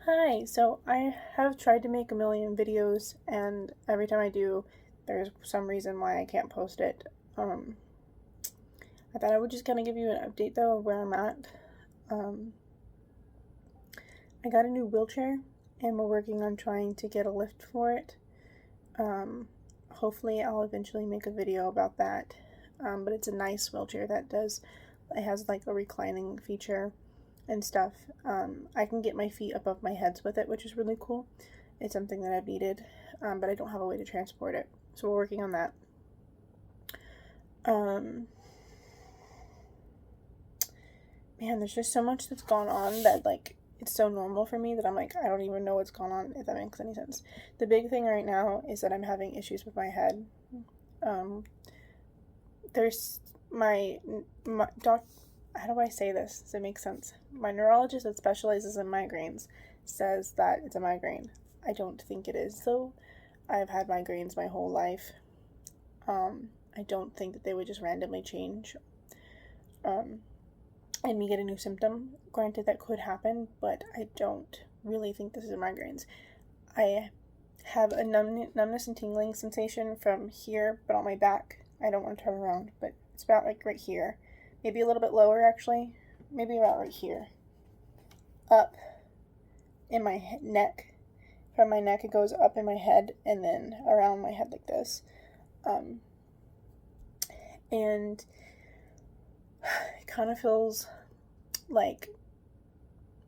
Hi, so I have tried to make a million videos, and every time I do, there's some reason why I can't post it. Um, I thought I would just kind of give you an update though of where I'm at. Um, I got a new wheelchair, and we're working on trying to get a lift for it. Um, Hopefully, I'll eventually make a video about that. But it's a nice wheelchair it has like a reclining feature and stuff. I can get my feet above my heads with it, which is really cool. It's something that I've needed, but I don't have a way to transport it. So we're working on that. Um, Man, there's just so much that's gone on that, like, it's so normal for me that I'm like, I don't even know what's going on, if that makes any sense. The big thing right now is that I'm having issues with my head. Um, there's my doc. How do I say this? Does it make sense? My neurologist that specializes in migraines says that it's a migraine. I don't think it is, though. I've had migraines my whole life. I don't think that they would just randomly change um, and me get a new symptom. Granted, that could happen, but I don't really think this is migraines. I have a numbness and tingling sensation from here, but on my back. I don't want to turn around, but it's about like right here. Maybe a little bit lower, actually. Maybe about right here. Up in my neck. From my neck, it goes up in my head and then around my head like this. Um, and it kind of feels like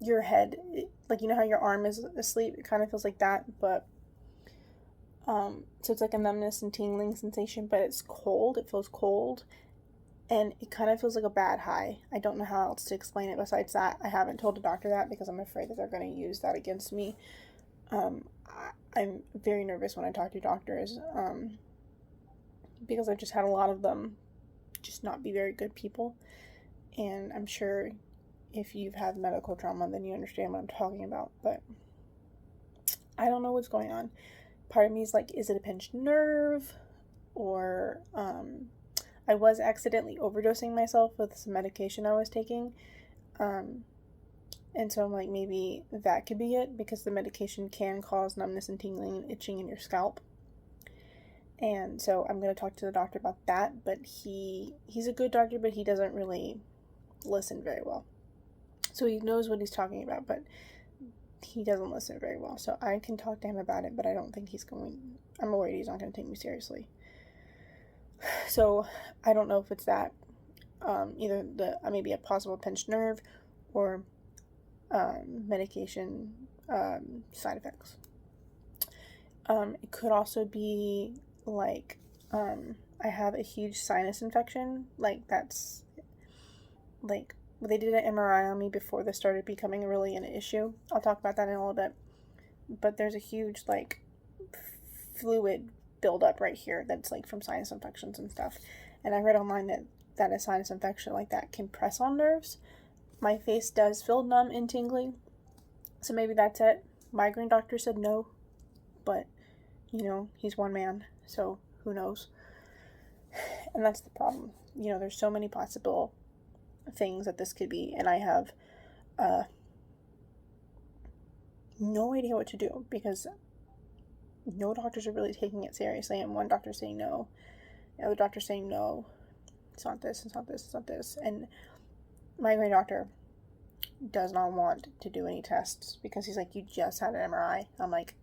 your head, like you know how your arm is asleep? It kind of feels like that, but so it's like a numbness and tingling sensation, but it's cold. It feels cold, and it kind of feels like a bad high. I don't know how else to explain it besides that. I haven't told the doctor that because I'm afraid that they're going to use that against me. I'm very nervous when I talk to doctors because I've just had a lot of them just not be very good people. And I'm sure if you've had medical trauma, then you understand what I'm talking about. But I don't know what's going on. Part of me is like, is it a pinched nerve? Or I was accidentally overdosing myself with some medication I was taking. Um, and so I'm like, maybe that could be it because the medication can cause numbness and tingling and itching in your scalp. And so I'm going to talk to the doctor about that, but he's a good doctor, but he doesn't really listen very well. So he knows what he's talking about, but he doesn't listen very well. So I can talk to him about it, but I don't think I'm worried he's not going to take me seriously. So I don't know if it's that, either maybe a possible pinched nerve or medication side effects. It could also be like I have a huge sinus infection. Like that's like they did an MRI on me before this started becoming really an issue. I'll talk about that in a little bit. But there's a huge like fluid buildup right here that's like from sinus infections and stuff. And I read online that a sinus infection like that can press on nerves. My face does feel numb and tingly, so maybe that's it. Migraine doctor said no, but he's one man, so who knows? And that's the problem. There's so many possible things that this could be, and I have no idea what to do because no doctors are really taking it seriously, and one doctor saying no, the other doctor saying no, it's not this, it's not this, it's not this, and my migraine doctor does not want to do any tests because he's like, you just had an MRI. I'm like,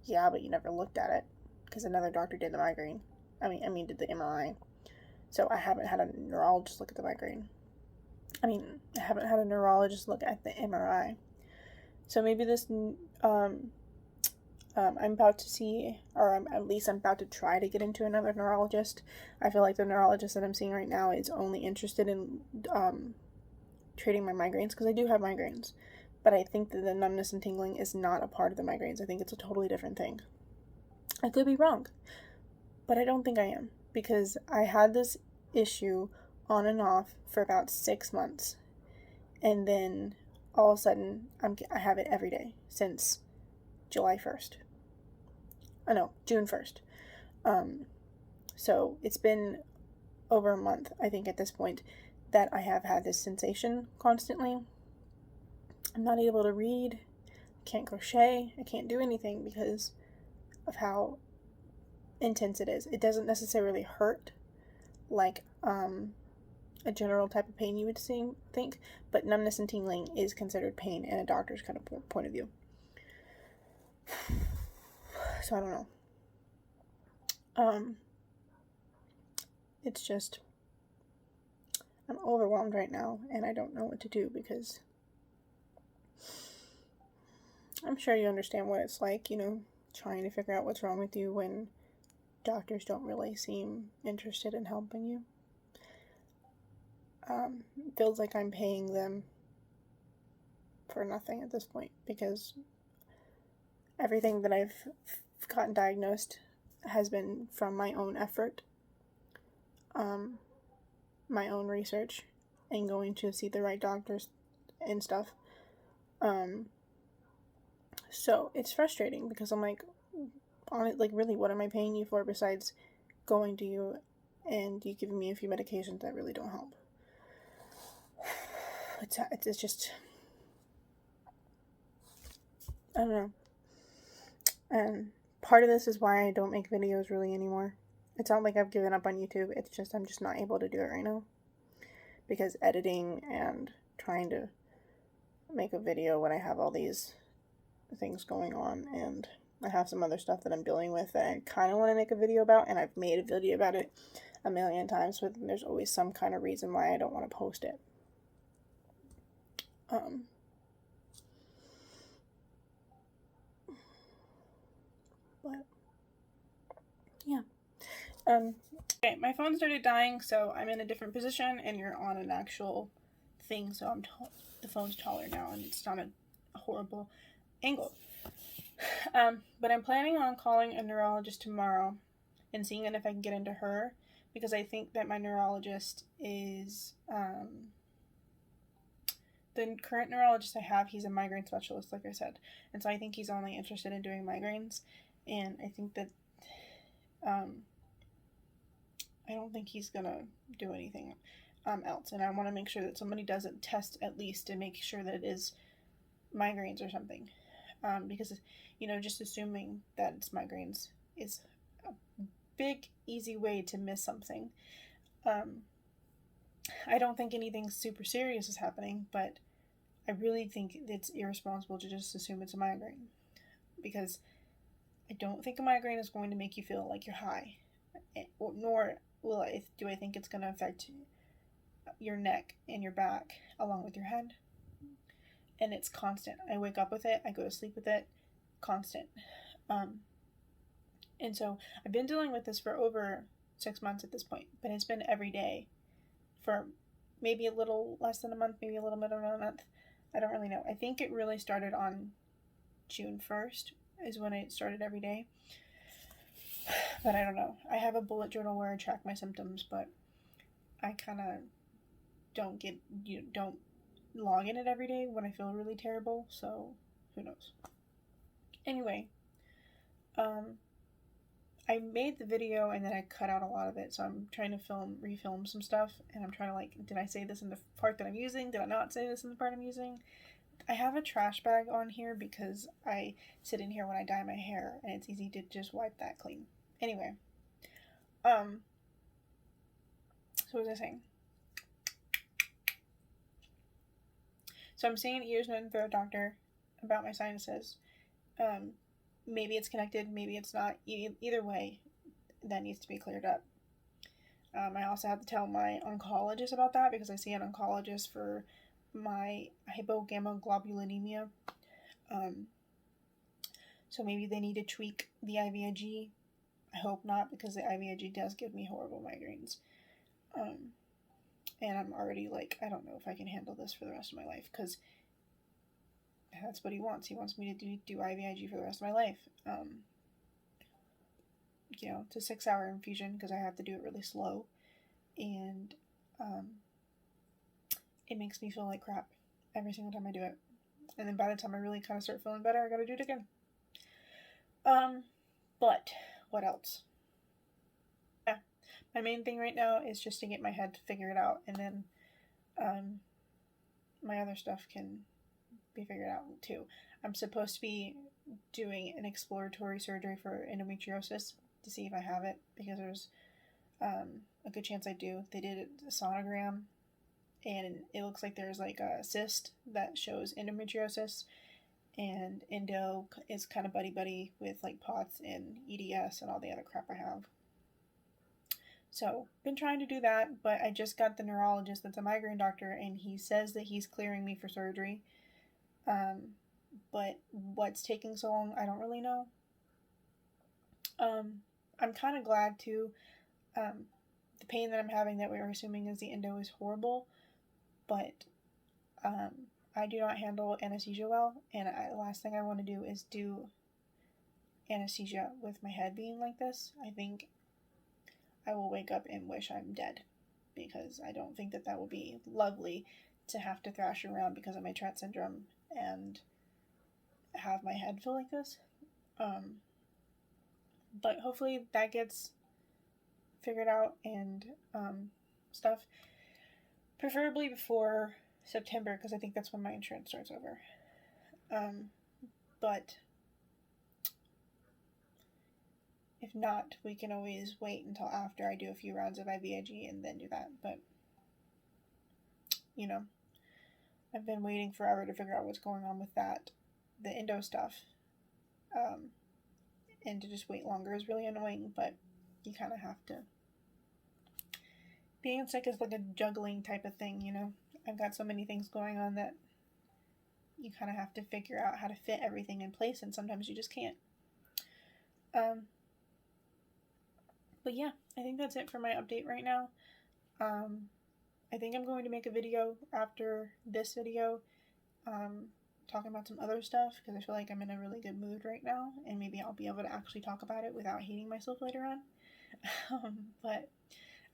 yeah, but you never looked at it because another doctor did the migraine. Did the MRI. So I haven't had a neurologist look at the migraine. I haven't had a neurologist look at the MRI. So maybe this, I'm about to see, or at least I'm about to try to get into another neurologist. I feel like the neurologist that I'm seeing right now is only interested in treating my migraines because I do have migraines. But I think that the numbness and tingling is not a part of the migraines. I think it's a totally different thing. I could be wrong, but I don't think I am because I had this issue on and off for about 6 months, and then all of a sudden I have it every day since July 1st. Oh no, June 1st. So it's been over a month, I think, at this point, that I have had this sensation constantly. I'm not able to read. can't crochet, I can't do anything because of how intense it is. It doesn't necessarily hurt like a general type of pain you would think, but numbness and tingling is considered pain in a doctor's kind of point of view. So I don't know. It's just, I'm overwhelmed right now, and I don't know what to do because I'm sure you understand what it's like, trying to figure out what's wrong with you when doctors don't really seem interested in helping you. It feels like I'm paying them for nothing at this point because everything that I've gotten diagnosed has been from my own effort, my own research, and going to see the right doctors and stuff. So it's frustrating because I'm like, really, what am I paying you for besides going to you and you giving me a few medications that really don't help? It's just, I don't know. And part of this is why I don't make videos really anymore. It's not like I've given up on YouTube. It's just I'm just not able to do it right now. Because editing and trying to make a video when I have all these things going on, and I have some other stuff that I'm dealing with that I kind of want to make a video about, and I've made a video about it a million times, but there's always some kind of reason why I don't want to post it. But yeah. Okay, my phone started dying, so I'm in a different position, and you're on an actual thing, so the phone's taller now, and it's not a horrible angle. But I'm planning on calling a neurologist tomorrow and seeing if I can get into her, because I think that my neurologist is, the current neurologist I have, he's a migraine specialist, like I said, and so I think he's only interested in doing migraines, and I think that, I don't think he's gonna do anything else, and I want to make sure that somebody does a test at least to make sure that it is migraines or something, because just assuming that it's migraines is a big easy way to miss something. I don't think anything super serious is happening, but I really think it's irresponsible to just assume it's a migraine, because I don't think a migraine is going to make you feel like you're high, nor do I think it's going to affect your neck and your back along with your head. And it's constant. I wake up with it, I go to sleep with it, constant. And so I've been dealing with this for over 6 months at this point, but it's been every day for maybe a little less than a month, maybe a little bit of a month. I don't really know. I think it really started on June 1st is when it started every day. But I don't know. I have a bullet journal where I track my symptoms, but I kind of don't log in it every day when I feel really terrible, so who knows. Anyway, I made the video and then I cut out a lot of it, so I'm trying to refilm some stuff, and I'm trying to did I say this in the part that I'm using? Did I not say this in the part I'm using? I have a trash bag on here because I sit in here when I dye my hair, and it's easy to just wipe that clean. Anyway, so what was I saying? So I'm seeing an ears, nose, and throat doctor about my sinuses. Maybe it's connected, maybe it's not. Either way, that needs to be cleared up. I also have to tell my oncologist about that because I see an oncologist for my hypogammaglobulinemia. So maybe they need to tweak the IVIG. I hope not, because the IVIG does give me horrible migraines. And I'm already I don't know if I can handle this for the rest of my life, because that's what he wants. He wants me to do IVIG for the rest of my life. It's a 6-hour infusion because I have to do it really slow. And it makes me feel like crap every single time I do it. And then by the time I really kind of start feeling better, I gotta do it again. But what else? Yeah, my main thing right now is just to get my head to figure it out, and then my other stuff can be figured out too. I'm supposed to be doing an exploratory surgery for endometriosis to see if I have it, because there's a good chance I do. They did a sonogram, and it looks like there's like a cyst that shows endometriosis, and endo is kind of buddy with like POTS and EDS and all the other crap I have. So, been trying to do that, but I just got the neurologist that's a migraine doctor, and he says that he's clearing me for surgery. But what's taking so long, I don't really know. I'm kind of glad too. The pain that I'm having that we were assuming is the endo is horrible, but I do not handle anesthesia well, and the last thing I want to do is do anesthesia with my head being like this. I think I will wake up and wish I'm dead, because I don't think that will be lovely to have to thrash around because of my Tourette syndrome and have my head feel like this. But hopefully that gets figured out and stuff. Preferably before September, because I think that's when my insurance starts over. But if not, we can always wait until after I do a few rounds of IVIG and then do that. But, you know, I've been waiting forever to figure out what's going on with that, the endo stuff. And to just wait longer is really annoying, but you kind of have to. Being sick is like a juggling type of thing, you know? I've got so many things going on that you kind of have to figure out how to fit everything in place, and sometimes you just can't. But yeah, I think that's it for my update right now. I think I'm going to make a video after this video, talking about some other stuff, because I feel like I'm in a really good mood right now, and maybe I'll be able to actually talk about it without hating myself later on. But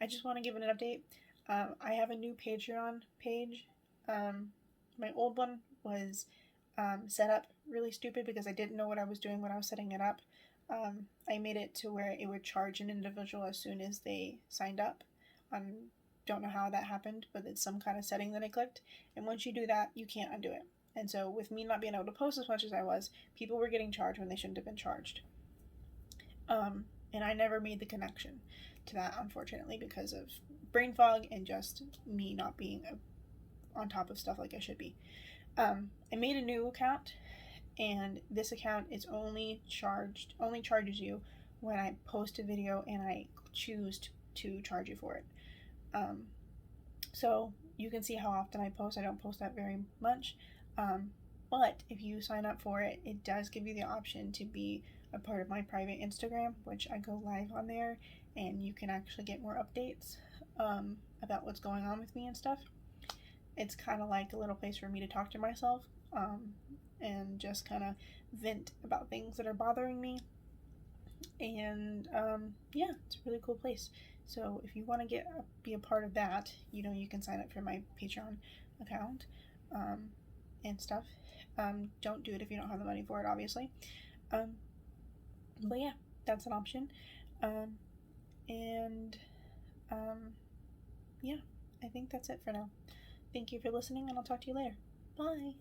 I just want to give it an update. I have a new Patreon page. My old one was set up really stupid because I didn't know what I was doing when I was setting it up. I made it to where it would charge an individual as soon as they signed up. Don't know how that happened, but it's some kind of setting that I clicked. And once you do that, you can't undo it. And so with me not being able to post as much as I was, people were getting charged when they shouldn't have been charged. And I never made the connection to that, unfortunately, because of brain fog and just me not being on top of stuff like I should be. I made a new account, and this account is only charges you when I post a video and I choose to charge you for it. So you can see how often I post. I don't post that very much. But if you sign up for it, it does give you the option to be a part of my private Instagram, which I go live on there, and you can actually get more updates about what's going on with me and stuff. It's kind of like a little place for me to talk to myself and just kind of vent about things that are bothering me. And yeah, it's a really cool place. So if you want to be a part of that, you can sign up for my Patreon account and stuff. Don't do it if you don't have the money for it, obviously. But yeah, that's an option. Yeah, I think that's it for now. Thank you for listening, and I'll talk to you later. Bye!